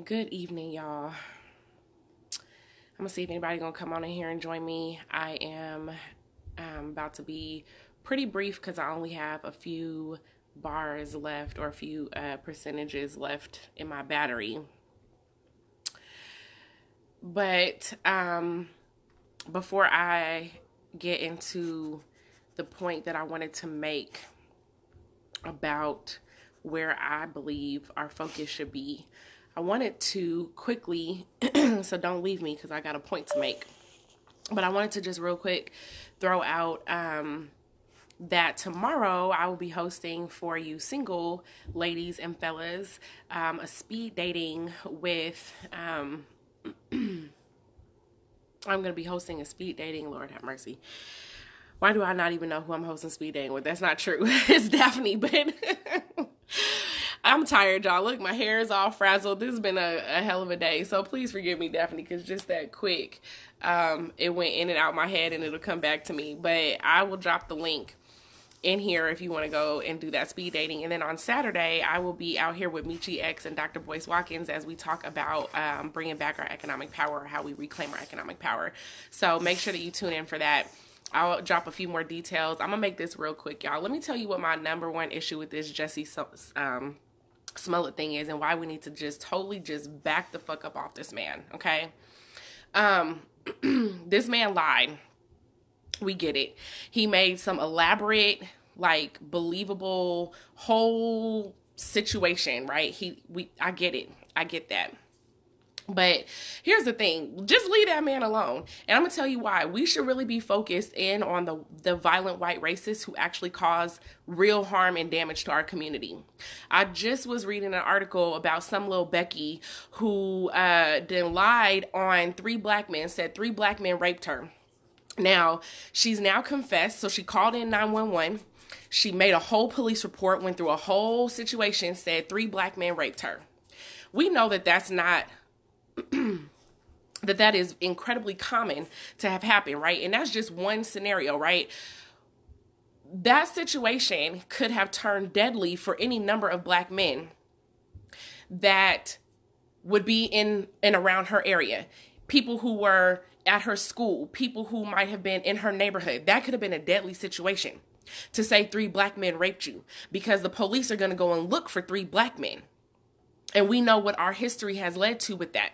Good evening, y'all. I'm gonna see if anybody gonna come on in here and join me. I am about to be pretty brief because I only have a few bars left or a few percentages left in my battery. But before I get into the point that I wanted to make about where I believe our focus should be, I wanted to quickly, so don't leave me because I got a point to make, but I wanted to just real quick throw out that tomorrow I will be hosting for you single ladies and fellas a speed dating with, I'm going to be hosting a speed dating, Lord have mercy. Why do I not even know who I'm hosting speed dating with? That's not true. It's Daphne, but I'm tired, y'all. Look, my hair is all frazzled. This has been a hell of a day. So please forgive me, Daphne, because just that quick, it went in and out my head and it'll come back to me. But I will drop the link in here if you want to go and do that speed dating. And then on Saturday, I will be out here with Michi X and Dr. Boyce Watkins as we talk about bringing back our economic power, how we reclaim our economic power. So make sure that you tune in for that. I'll drop a few more details. I'm going to make this real quick, y'all. Let me tell you what my number one issue with this Jussie Smollett thing is and why we need to just totally just back the fuck up off this man, okay? This man lied. We get it. He made some elaborate, like, believable whole situation, right? I get it. I get that. But here's the thing, just leave that man alone. And I'm going to tell you why. We should really be focused in on the violent white racists who actually cause real harm and damage to our community. I just was reading an article about some little Becky who then lied on 3 black men, said 3 black men raped her. Now, she's now confessed, so she called in 911. She made a whole police report, went through a whole situation, said 3 black men raped her. We know that that's not... that is incredibly common to have happen, right? And that's just one scenario, right? That situation could have turned deadly for any number of black men that would be in and around her area. People who were at her school, people who might have been in her neighborhood. That could have been a deadly situation to say 3 black men raped you, because the police are going to go and look for 3 black men. And we know what our history has led to with that.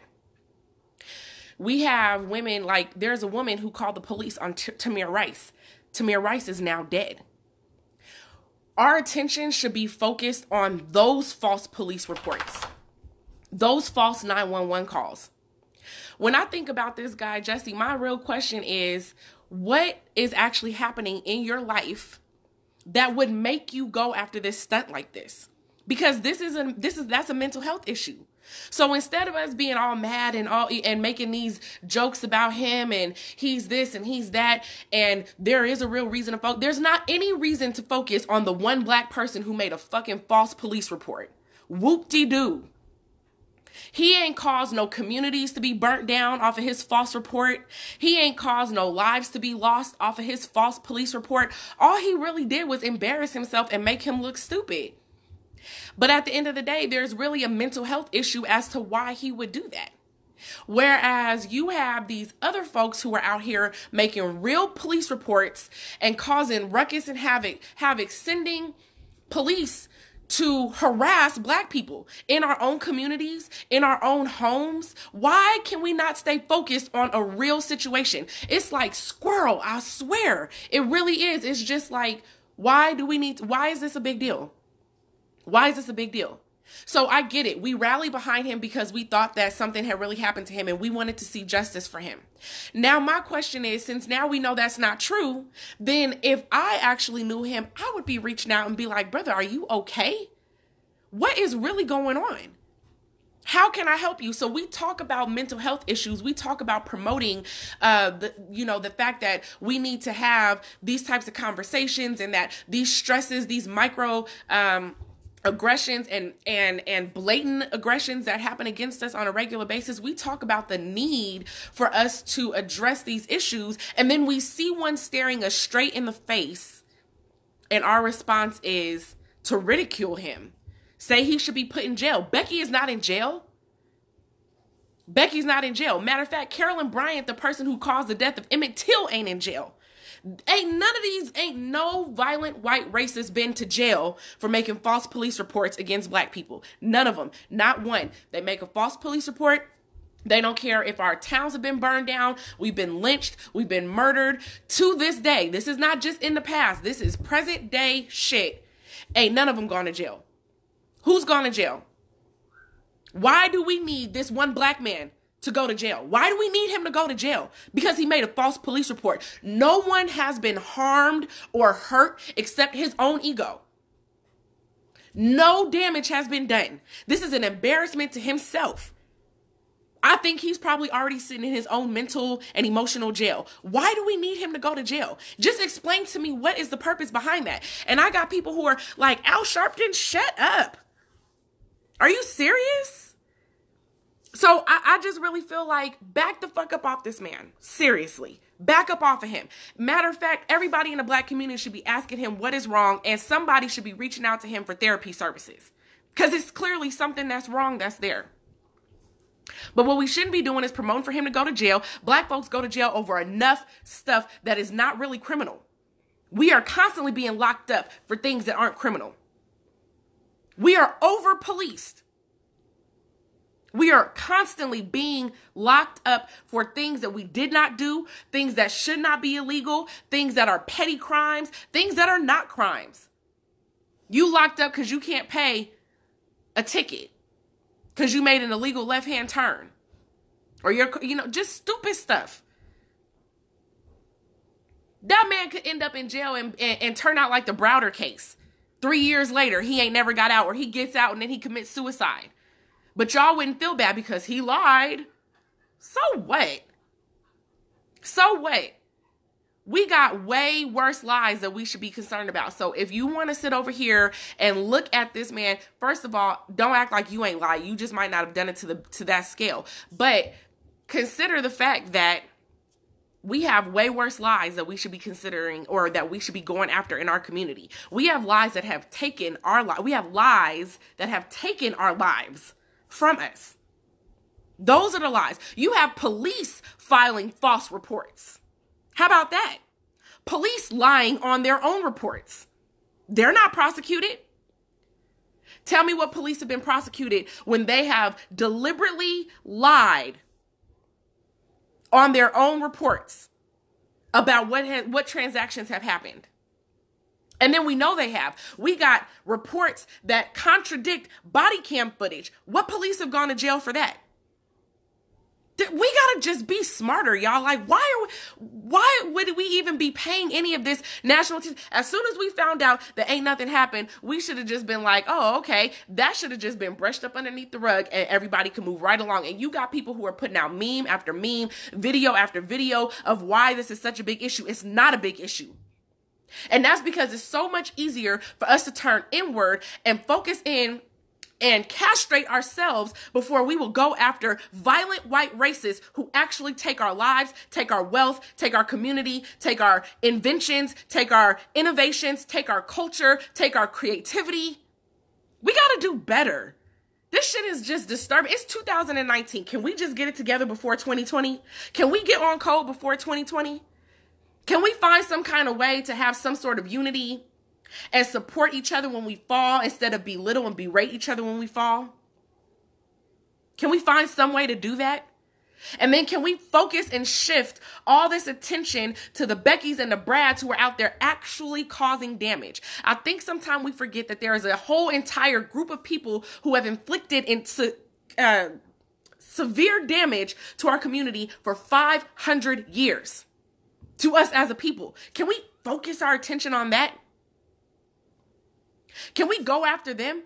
We have women, like there's a woman who called the police on Tamir Rice. Tamir Rice is now dead. Our attention should be focused on those false police reports, those false 911 calls. When I think about this guy, Jussie, my real question is, what is actually happening in your life that would make you go after this stunt like this? Because that's a mental health issue. So instead of us being all mad and making these jokes about him and he's this and he's that, and there is a real reason to focus, there's not any reason to focus on the one black person who made a fucking false police report. Whoop-de-doo. He ain't caused no communities to be burnt down off of his false report. He ain't caused no lives to be lost off of his false police report. All he really did was embarrass himself and make him look stupid. But at the end of the day, there's really a mental health issue as to why he would do that. Whereas you have these other folks who are out here making real police reports and causing ruckus and havoc, sending police to harass black people in our own communities, in our own homes. Why can we not stay focused on a real situation? It's like squirrel, I swear. It really is. It's just like, why is this a big deal? Why is this a big deal? So I get it. We rallied behind him because we thought that something had really happened to him and we wanted to see justice for him. Now, my question is, since now we know that's not true, then if I actually knew him, I would be reaching out and be like, brother, are you okay? What is really going on? How can I help you? So we talk about mental health issues. We talk about promoting, the fact that we need to have these types of conversations and that these stresses, these micro, aggressions and blatant aggressions that happen against us on a regular basis. We talk about the need for us to address these issues, and then we see one staring us straight in the face, and our response is to ridicule him, say he should be put in jail. Becky is not in jail. Becky's not in jail. Matter of fact, Carolyn Bryant, the person who caused the death of Emmett Till, ain't in jail. Ain't no violent white racist been to jail for making false police reports against black people. None of them. Not one. They make a false police report. They don't care if our towns have been burned down. We've been lynched. We've been murdered. To this day, this is not just in the past. This is present day shit. Ain't none of them gone to jail. Who's gone to jail? Why do we need this one black man to go to jail? Why do we need him to go to jail? Because he made a false police report. No one has been harmed or hurt except his own ego. No damage has been done. This is an embarrassment to himself. I think he's probably already sitting in his own mental and emotional jail. Why do we need him to go to jail? Just explain to me, what is the purpose behind that? And I got people who are like, Al Sharpton, shut up. Are you serious? So I just really feel like, back the fuck up off this man. Seriously. Back up off of him. Matter of fact, everybody in the black community should be asking him what is wrong, and somebody should be reaching out to him for therapy services. Because it's clearly something that's wrong that's there. But what we shouldn't be doing is promoting for him to go to jail. Black folks go to jail over enough stuff that is not really criminal. We are constantly being locked up for things that aren't criminal. We are over-policed. We are constantly being locked up for things that we did not do, things that should not be illegal, things that are petty crimes, things that are not crimes. You locked up because you can't pay a ticket, because you made an illegal left-hand turn, or just stupid stuff. That man could end up in jail and turn out like the Browder case. 3 years later, he ain't never got out, or he gets out and then he commits suicide. But y'all wouldn't feel bad because he lied. So what? So what? We got way worse lies that we should be concerned about. So if you want to sit over here and look at this man, first of all, don't act like you ain't lied. You just might not have done it to that scale. But consider the fact that we have way worse lies that we should be considering, or that we should be going after in our community. We have lies that have taken our lives. We have lies that have taken our lives from us. Those are the lies. You have police filing false reports. How about that? Police lying on their own reports. They're not prosecuted. Tell me what police have been prosecuted when they have deliberately lied on their own reports about what transactions have happened. And then we know they have. We got reports that contradict body cam footage. What police have gone to jail for that? We gotta just be smarter, y'all. Like, why would we even be paying any of this national attention? As soon as we found out that ain't nothing happened, we should have just been like, oh, okay, that should have just been brushed up underneath the rug and everybody can move right along. And you got people who are putting out meme after meme, video after video of why this is such a big issue. It's not a big issue. And that's because it's so much easier for us to turn inward and focus in and castrate ourselves before we will go after violent white racists who actually take our lives, take our wealth, take our community, take our inventions, take our innovations, take our culture, take our creativity. We got to do better. This shit is just disturbing. It's 2019. Can we just get it together before 2020? Can we get on code before 2020? Can we find some kind of way to have some sort of unity and support each other when we fall instead of belittle and berate each other when we fall? Can we find some way to do that? And then can we focus and shift all this attention to the Beckys and the Brads who are out there actually causing damage? I think sometimes we forget that there is a whole entire group of people who have inflicted severe damage to our community for 500 years. To us as a people. Can we focus our attention on that? Can we go after them?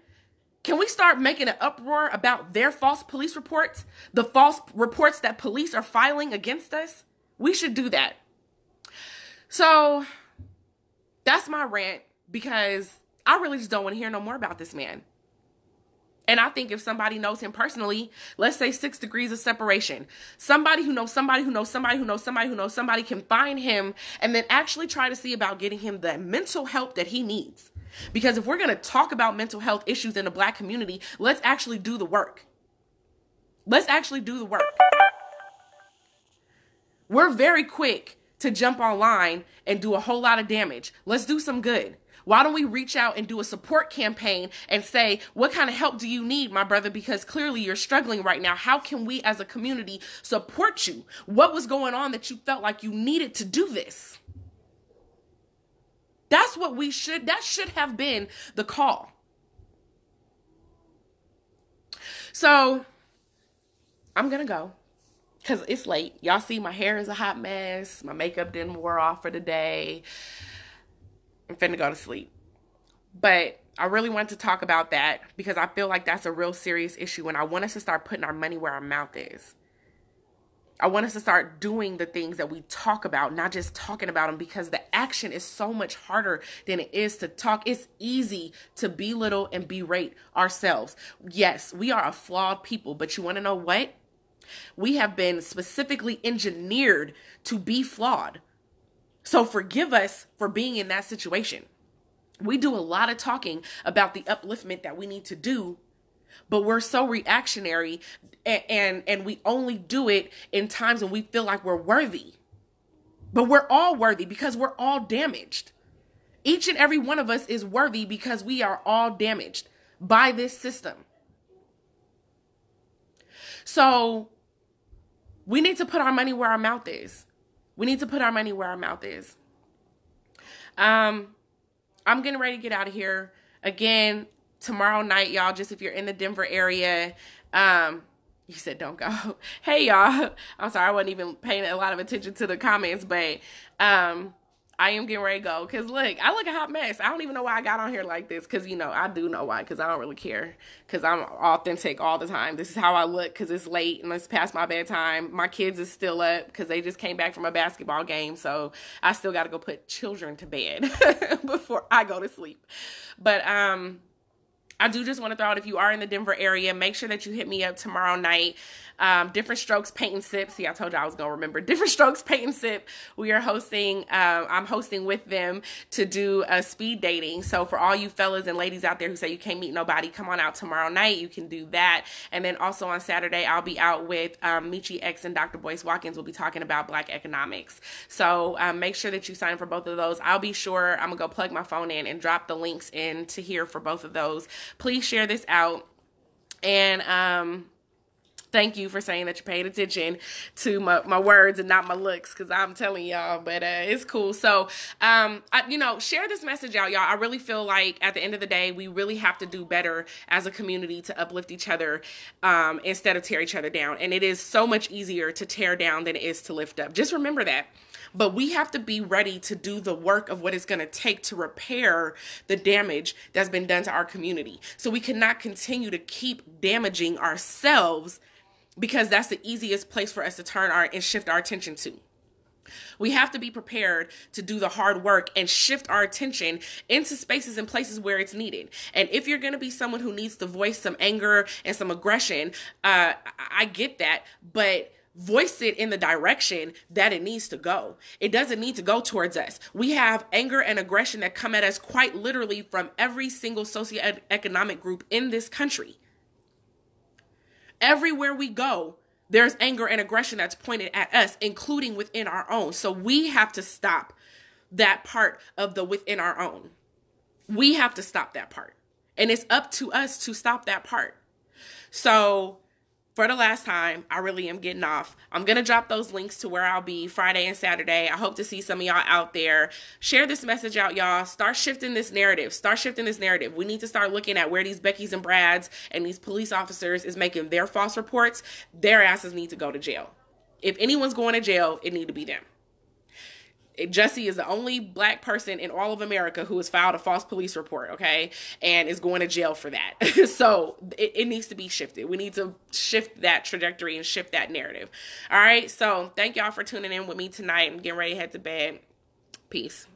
Can we start making an uproar about their false police reports? The false reports that police are filing against us? We should do that. So that's my rant, because I really just don't want to hear no more about this man. And I think if somebody knows him personally, let's say 6 degrees of separation, somebody who knows somebody who knows somebody who knows somebody who knows somebody can find him and then actually try to see about getting him the mental help that he needs. Because if we're going to talk about mental health issues in the Black community, let's actually do the work. Let's actually do the work. We're very quick to jump online and do a whole lot of damage. Let's do some good. Why don't we reach out and do a support campaign and say, what kind of help do you need, my brother? Because clearly you're struggling right now. How can we as a community support you? What was going on that you felt like you needed to do this? That should have been the call. So I'm going to go because it's late. Y'all see my hair is a hot mess. My makeup didn't wear off for the day. I'm finna go to sleep. But I really want to talk about that because I feel like that's a real serious issue, and I want us to start putting our money where our mouth is. I want us to start doing the things that we talk about, not just talking about them, because the action is so much harder than it is to talk. It's easy to belittle and berate ourselves. Yes, we are a flawed people, but you want to know what? We have been specifically engineered to be flawed. So forgive us for being in that situation. We do a lot of talking about the upliftment that we need to do, but we're so reactionary and we only do it in times when we feel like we're worthy. But we're all worthy because we're all damaged. Each and every one of us is worthy because we are all damaged by this system. So we need to put our money where our mouth is. We need to put our money where our mouth is. I'm getting ready to get out of here. Again, tomorrow night, y'all, just if you're in the Denver area, you said don't go. Hey, y'all. I'm sorry, I wasn't even paying a lot of attention to the comments, but I am getting ready to go. Because, look, I look a hot mess. I don't even know why I got on here like this. Because, I do know why. Because I don't really care. Because I'm authentic all the time. This is how I look because it's late and it's past my bedtime. My kids is still up because they just came back from a basketball game. So I still got to go put children to bed before I go to sleep. But I do just want to throw out, if you are in the Denver area, make sure that you hit me up tomorrow night. Different Strokes Paint and Sip. See, I told you I was going to remember. Different Strokes Paint and Sip. We are hosting, I'm hosting with them to do a speed dating. So for all you fellas and ladies out there who say you can't meet nobody, come on out tomorrow night. You can do that. And then also on Saturday, I'll be out with Michi X and Dr. Boyce Watkins. We'll be talking about Black economics. So make sure that you sign for both of those. I'll be sure, I'm going to go plug my phone in and drop the links in to here for both of those. Please share this out. And thank you for saying that you paid attention to my words and not my looks, because I'm telling y'all, but it's cool. So, share this message out, y'all. I really feel like at the end of the day, we really have to do better as a community to uplift each other instead of tear each other down. And it is so much easier to tear down than it is to lift up. Just remember that. But we have to be ready to do the work of what it's going to take to repair the damage that's been done to our community. So we cannot continue to keep damaging ourselves, because that's the easiest place for us to turn and shift our attention to. We have to be prepared to do the hard work and shift our attention into spaces and places where it's needed. And if you're going to be someone who needs to voice some anger and some aggression, I get that, but voice it in the direction that it needs to go. It doesn't need to go towards us. We have anger and aggression that come at us quite literally from every single socioeconomic group in this country. Everywhere we go, there's anger and aggression that's pointed at us, including within our own. So we have to stop that part of the within our own. We have to stop that part. And it's up to us to stop that part. So for the last time, I really am getting off. I'm going to drop those links to where I'll be Friday and Saturday. I hope to see some of y'all out there. Share this message out, y'all. Start shifting this narrative. We need to start looking at where these Beckys and Brads and these police officers is making their false reports. Their asses need to go to jail. If anyone's going to jail, it need to be them. Jussie is the only black person in all of America who has filed a false police report, okay, and is going to jail for that. So it needs to be shifted. We need to shift that trajectory and shift that narrative. All right, so thank y'all for tuning in with me tonight. I'm getting ready to head to bed. Peace.